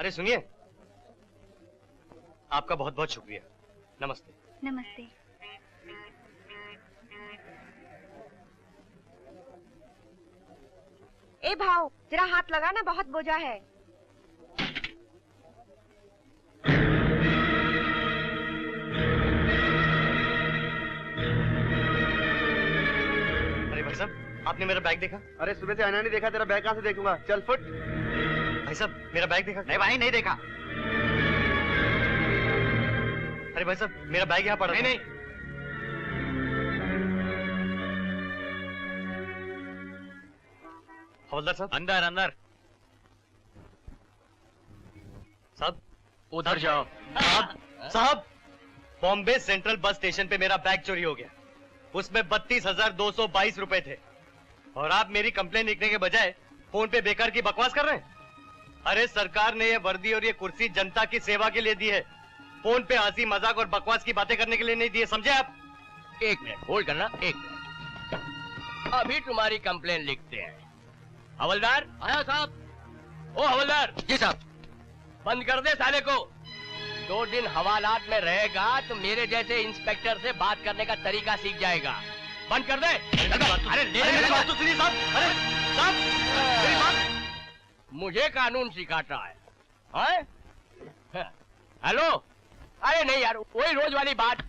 अरे सुनिए, आपका बहुत बहुत शुक्रिया। नमस्ते। नमस्ते। ए भाव, जरा हाथ लगाना, बहुत बोझा है। अरे भाई साहब, आपने मेरा बैग देखा? अरे सुबह से आना नहीं देखा, तेरा बैग कहाँ से देखूंगा? चल फुट। भाई साहब, मेरा बैग देखा? नहीं भाई, नहीं देखा। अरे भाई साहब, मेरा बैग यहाँ पड़ा। नहीं नहीं। हवलदार साहब। अंदर अंदर। साहब उधर जाओ। साहब, बॉम्बे सेंट्रल बस स्टेशन पे मेरा बैग चोरी हो गया। उसमें 32,222 रुपए थे और आप मेरी कंप्लेन लिखने के बजाय फोन पे बेकार की बकवास कर रहे हैं। अरे सरकार ने ये वर्दी और ये कुर्सी जनता की सेवा के लिए दी है, फोन पे हंसी मजाक और बकवास की बातें करने के लिए नहीं दी है, समझे आप? एक मिनट होल्ड करना, एक मिनट। अभी तुम्हारी कंप्लेन लिखते हैं। हवलदार। आया साहब। ओ हवलदार। जी साहब। बंद कर दे साले को। 2 दिन हवालात में रहेगा तो मेरे जैसे इंस्पेक्टर से बात करने का तरीका सीख जाएगा। बंद कर दे। अरे मेरी बात तो सुनिए साहब। अरे साहब, मेरी बात। मुझे कानून सिखाता है, हैं? हेलो। अरे नहीं यार, वही रोज वाली बात।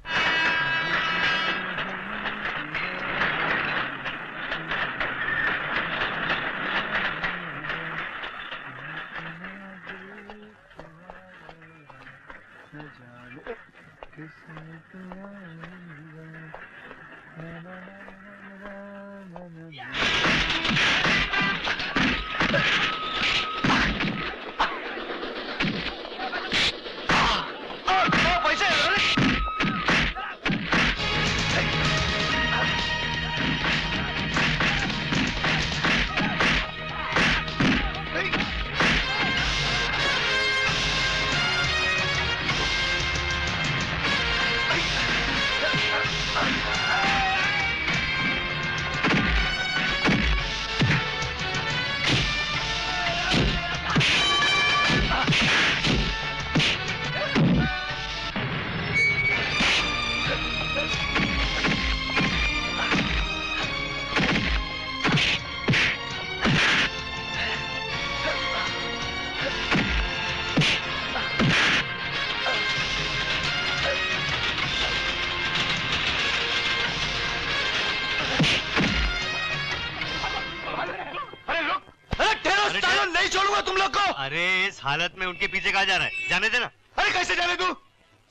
अरे इस हालत में उनके पीछे कहाँ जा रहा है? जाने देना। अरे कैसे जाने तू?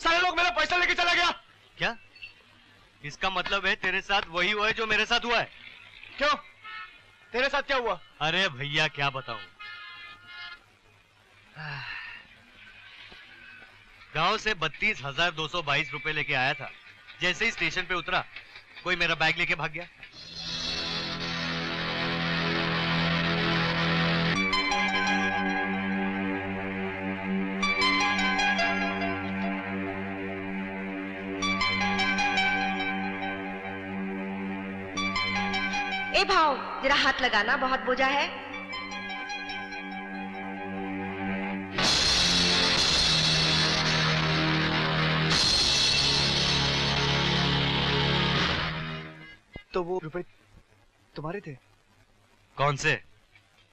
सारे लोग मेरा पैसा लेके चला गया। क्या? इसका मतलब है तेरे साथ वही हुआ है जो मेरे साथ हुआ है? क्यों? तेरे साथ क्या हुआ? अरे भैया क्या बताऊं, गांव से 32,222 रुपए लेके आया था। जैसे ही स्टेशन पे उतरा, कोई मेरा बैग लेके भाग गया। ए भाव, जरा हाथ लगाना, बहुत बोझा है। तो वो रुपए तुम्हारे थे? कौन से?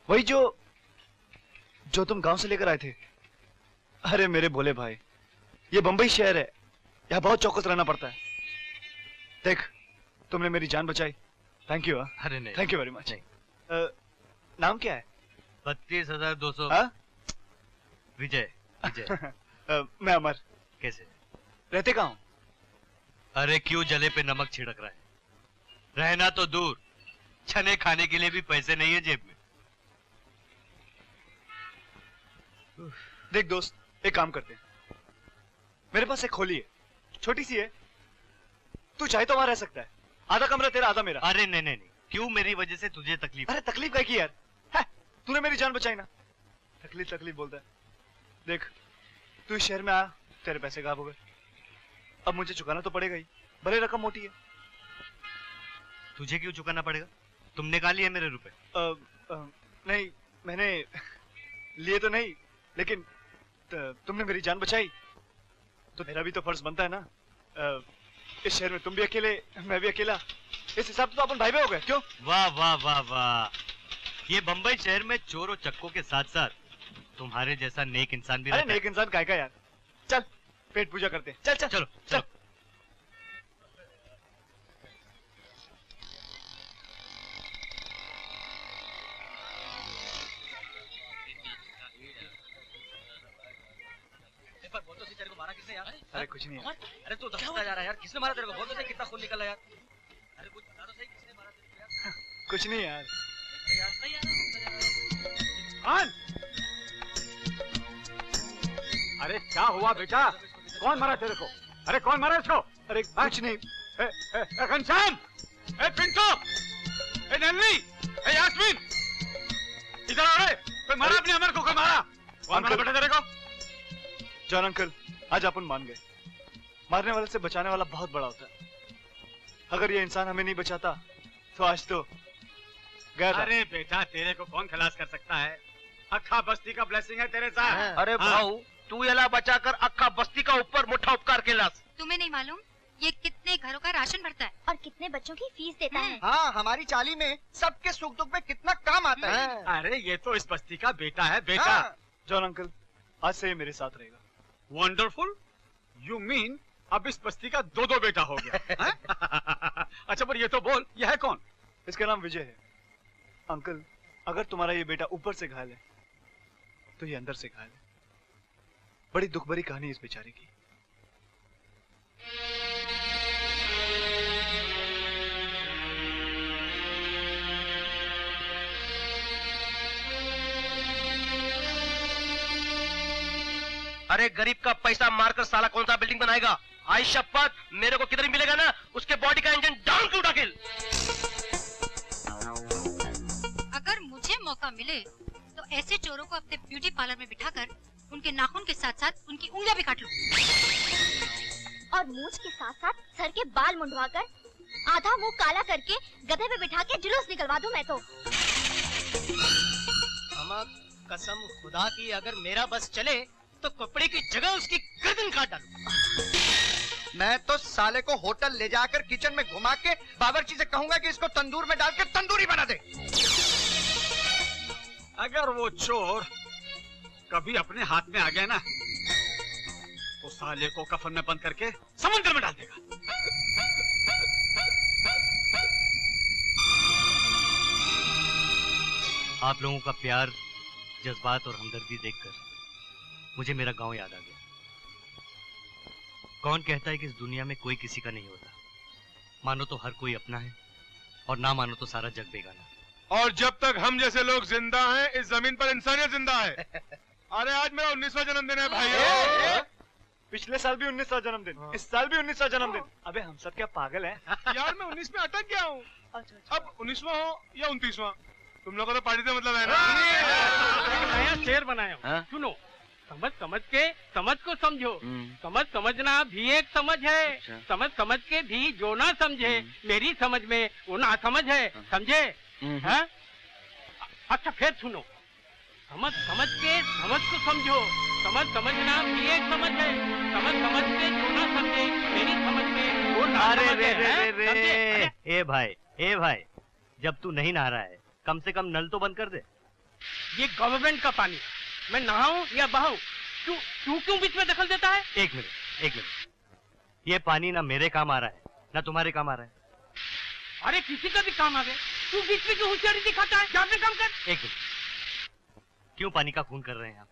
वही जो तुम गांव से लेकर आए थे। अरे मेरे भोले भाई, ये बंबई शहर है, यहाँ बहुत चौकस रहना पड़ता है। देख, तुमने मेरी जान बचाई, थैंक यू। अरे नहीं, थैंक यू वेरी मच। नाम क्या है? 32,200। विजय। विजय। मैं अमर। कैसे? रहते कहाँ हो? अरे क्यों जले पे नमक छिड़क रहा है? रहना तो दूर, छने खाने के लिए भी पैसे नहीं है जेब में। देख दोस्त, एक काम करते हैं, मेरे पास एक खोली है, छोटी सी है, तू चाहे तो वहां रह सकता है। आधा कमरा तेरा, आधा मेरा। अरे नहीं नहीं नहीं, क्यों मेरी वजह से तुझे तकलीफ? अरे तकलीफ क्या की यार, है? तूने मेरी जान बचाई ना, तकलीफ तकलीफ बोलता है। देख, तू इस शहर में आया, तेरे पैसे गायब हो गए, अब मुझे चुकाना तो पड़ेगा ही, भले रकम मोटी है। तुझे क्यों चुकाना पड़ेगा? तुमने कहा लिए मेरे रुपए? नहीं, मैंने लिए तो नहीं, लेकिन तुमने मेरी जान बचाई तो मेरा भी तो फर्ज बनता है ना। इस शहर में तुम भी अकेले, मैं भी अकेला, इस हिसाब से तो अपन भाई भाई हो गए, क्यों? वाह वाह वाह वाह, ये बम्बई शहर में चोर और चक्कों के साथ साथ तुम्हारे जैसा नेक इंसान भी अरे रहता है। नेक इंसान काय का यार। चल पेट पूजा करते हैं, चल चल चलो चल। चलो। बोल तो सही, तेरे को मारा किसने यार? अरे कुछ नहीं यार। अरे तू दबता जा रहा है यार, किसने मारा तेरे को? बोल तो सही, कितना खून निकला यार? अरे कुछ बता तो सही, किसने मारा तेरे को यार? कुछ नहीं यार। अरे यार सही यार। कौन? अरे क्या हुआ बेटा? कौन मारा तेरे को? अरे कौन मारा इसको? अरे कुछ नहीं। घनश्याम, पिंटू, नन्नी, यास्मीन, इधर आ रे। कोई मारा अपने अमर को? कोई मारा? कौन मारा बेटा तेरे को? जॉन अंकल, आज अपन मान गए, मारने वाले से बचाने वाला बहुत बड़ा होता है। अगर ये इंसान हमें नहीं बचाता तो आज तो गया था। अरे बेटा, तेरे को कौन खलास कर सकता है? अक्खा बस्ती का ब्लेसिंग है तेरे साथ। अरे भाऊ, तू याला बचाकर अक्खा बस्ती का ऊपर मुठा उपकार केलास। तुम्हें नहीं मालूम ये कितने घरों का राशन भरता है और कितने बच्चों की फीस देता है। हाँ, हमारी चाली में सबके सुख दुख में कितना काम आता है। अरे ये तो इस बस्ती का बेटा है बेटा। हाँ। जॉन अंकल, आज से ये मेरे साथ रहेगा। वंडरफुल, यू मीन अब इस बस्ती का दो दो बेटा हो गया? अच्छा, पर ये तो बोल, यह है कौन? इसका नाम विजय है। अंकल, अगर तुम्हारा ये बेटा ऊपर से घायल है तो ये अंदर से घायल है। बड़ी दुख भरी कहानी इस बेचारे की। अरे गरीब का पैसा मारकर साला कौन सा बिल्डिंग बनाएगा? आई शपथ, मेरे को किधर मिलेगा ना, उसके बॉडी का इंजन डाउन टू डाकिल। अगर मुझे मौका मिले तो ऐसे चोरों को अपने ब्यूटी पार्लर में बिठाकर उनके नाखून के साथ साथ उनकी उंगलियां भी काट लूं। और मूछ के साथ साथ सर के बाल मुंडवाकर आधा मुंह काला करके गधे पे बिठा के जुलूस निकलवा दूं मैं तो। कसम खुदा की, अगर मेरा बस चले तो कपड़े की जगह उसकी गर्दन काट डालूं। मैं तो साले को होटल ले जाकर किचन में घुमा के बावर्ची से कहूंगा कि इसको तंदूर में डाल के तंदूरी बना दे। अगर वो चोर कभी अपने हाथ में आ गया ना तो साले को कफन में बंद करके समुद्र में डाल देगा। आप लोगों का प्यार, जज्बात और हमदर्दी देखकर मुझे मेरा गांव याद आ गया। कौन कहता है कि इस दुनिया में कोई किसी का नहीं होता? मानो तो हर कोई अपना है और ना मानो तो सारा जग बेगाना। और जब तक हम जैसे लोग जिंदा हैं, इस जमीन पर इंसानियत जिंदा है। अरे आज मेरा 19वां जन्मदिन है भाई। पिछले साल भी 19वां जन्मदिन, इस साल भी 19वां जन्मदिन। अबे हम सब क्या पागल हैं? यार मैं 19 में अटक गया हूँ। अब 19वां हो या 29वां, तुम लोगों को तो पार्टी से मतलब है ना। नया शेर बनाया हूँ, सुनो। समझ समझ के समझ को समझो, समझ समझना भी एक समझ है। समझ समझ के भी जो ना समझे मेरी समझ में वो ना समझ है, समझे? हैं? अच्छा फिर सुनो, समझ समझ के समझ को समझो, समझ समझना भी एक समझ है। समझ समझ के जो ना समझे मेरी समझ में वो ना समझ है। ए भाई, जब तू नहीं नहा रहा है कम से कम नल तो बंद कर दे। ये गवर्नमेंट का पानी, मैं नहाऊं या बहाऊं? तू क्यों बीच में दखल देता है? एक मिनट, ये पानी ना मेरे काम आ रहा है ना तुम्हारे काम आ रहा है। अरे किसी का भी काम आ गए, तू बीच में क्यों होशियारी दिखाता है? जा अपने काम कर। एक मिनट, क्यों पानी का खून कर रहे हैं आप?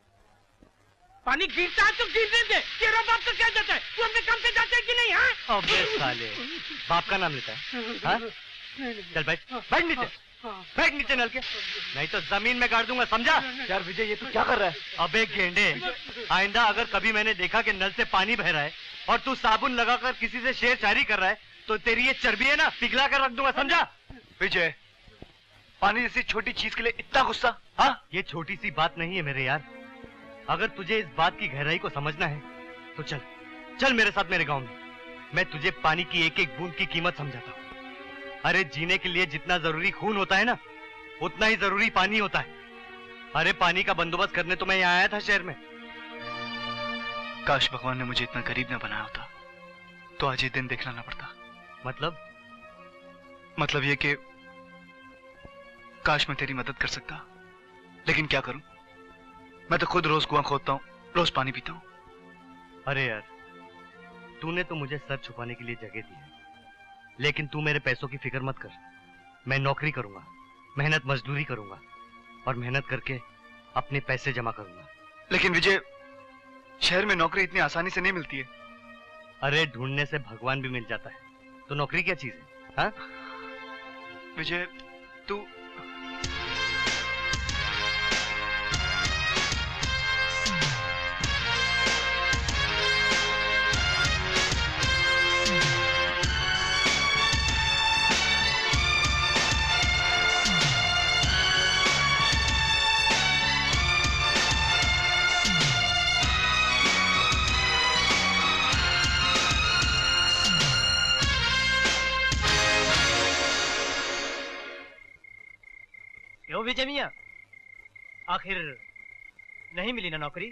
पानी गिरता है तो गिरने दे, तेरा बाप तो क्या जाता है? तू अपने काम पे जाता है कि नहीं? हाँ? अबे साले, बाप का नाम लेता है? हाँ? चल बैठ नीचे, बैठ नीचे नल के, नहीं तो जमीन में गाड़ दूंगा, समझा? यार विजय, ये तू क्या कर रहा है? अबे गेंडे, आइंदा अगर कभी मैंने देखा कि नल से पानी बह रहा है और तू साबुन लगाकर किसी से शेर शायरी कर रहा है तो तेरी ये चर्बी है ना पिघला कर रख दूंगा, समझा? विजय, पानी जैसी छोटी चीज के लिए इतना गुस्सा? हाँ, ये छोटी सी बात नहीं है मेरे यार। अगर तुझे इस बात की गहराई को समझना है तो चल मेरे साथ मेरे गांव में। मैं तुझे पानी की एक एक बूंद की कीमत समझाता हूँ। अरे जीने के लिए जितना जरूरी खून होता है ना, उतना ही जरूरी पानी होता है। अरे पानी का बंदोबस्त करने तो मैं यहाँ आया था शहर में, काश भगवान ने मुझे इतना गरीब न बनाया होता तो आज ये दिन देखना ना पड़ता। मतलब ये कि काश मैं तेरी मदद कर सकता, लेकिन क्या करूं, मैं तो खुद रोज कुआं खोदता हूं, रोज पानी पीता हूं। अरे यार, तूने तो मुझे सर छुपाने के लिए जगह दी है, लेकिन तू मेरे पैसों की फिक्र मत कर। मैं नौकरी करूंगा, मेहनत मजदूरी करूंगा और मेहनत करके अपने पैसे जमा करूंगा। लेकिन विजय, शहर में नौकरी इतनी आसानी से नहीं मिलती है। अरे ढूंढने से भगवान भी मिल जाता है, तो नौकरी क्या चीज है? हाँ? विजय, तू क्यों विजय मियाँ, आखिर नहीं मिली ना नौकरी?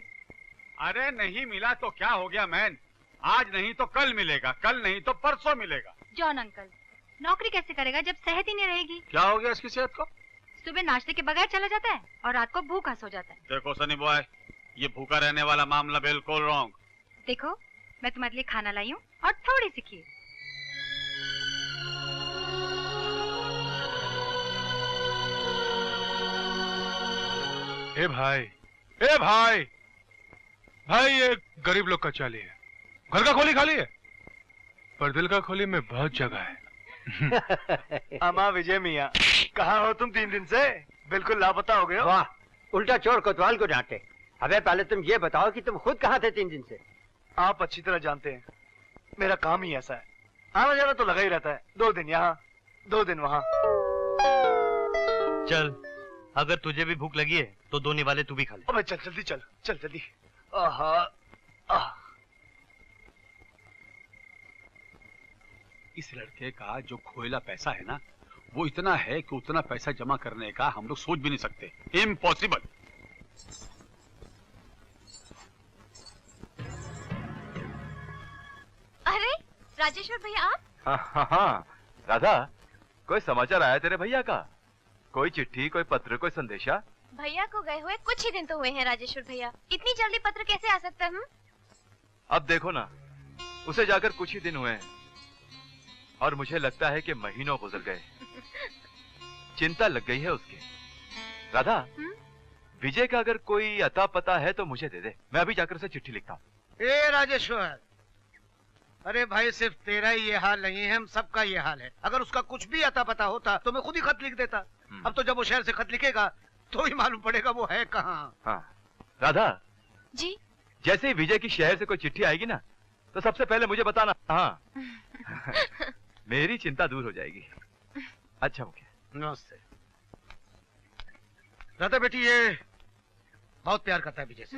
अरे नहीं मिला तो क्या हो गया मैन, आज नहीं तो कल मिलेगा, कल नहीं तो परसों मिलेगा। जॉन अंकल, नौकरी कैसे करेगा जब सेहत ही नहीं रहेगी? क्या हो गया इसकी सेहत को? सुबह नाश्ते के बगैर चला जाता है और रात को भूखा सो जाता है। देखो सनी बॉय, ये भूखा रहने वाला मामला बिल्कुल रॉन्ग। देखो, मैं तुम्हारे लिए खाना लाई हूँ और थोड़ी सी खीर। ए भाई, ए भाई, भाई ये गरीब लोग का चाली है, घर का खोली खाली है पर दिल का खोली में बहुत जगह है। अमा विजय मियाँ, कहाँ हो तुम 3 दिन से? बिल्कुल लापता हो गए हो। वाह, उल्टा चोर कोतवाल को डांटे। अबे पहले तुम ये बताओ कि तुम खुद कहाँ थे 3 दिन से? आप अच्छी तरह जानते हैं, मेरा काम ही ऐसा है, आना जाना तो लगा ही रहता है। 2 दिन यहाँ, 2 दिन वहाँ। चल, अगर तुझे भी भूख लगी है तो 2 निवाले तू भी खा ले। अबे चल जल्दी, चल चल जल्दी। आहा, आह। इस लड़के का जो खोएला पैसा है ना, वो इतना है कि उतना पैसा जमा करने का हम लोग सोच भी नहीं सकते। इम्पॉसिबल। अरे राजेश्वर भैया, आप? हाँ, राधा, कोई समाचार आया तेरे भैया का? कोई चिट्ठी, कोई पत्र, कोई संदेशा? भैया को गए हुए कुछ ही दिन तो हुए हैं राजेश्वर भैया, इतनी जल्दी पत्र कैसे आ सकता है? अब देखो ना, उसे जाकर कुछ ही दिन हुए हैं और मुझे लगता है कि महीनों गुजर गए। चिंता लग गई है उसकी। राधा, विजय का अगर कोई अता पता है तो मुझे दे दे, मैं अभी जाकर उसे चिट्ठी लिखता हूँ। ए राजेश्वर, अरे भाई सिर्फ तेरा ही ये हाल नहीं है, हम सबका ये हाल है। अगर उसका कुछ भी अता पता होता तो मैं खुद ही खत लिख देता। अब तो जब वो शहर से खत लिखेगा तो ही मालूम पड़ेगा वो है कहाँ। हाँ, राधा जी, जैसे ही विजय की शहर से कोई चिट्ठी आएगी ना तो सबसे पहले मुझे बताना। हाँ मेरी चिंता दूर हो जाएगी। अच्छा मुखिया। नमस्ते। राधा बेटी ये बहुत प्यार करता है विजय से।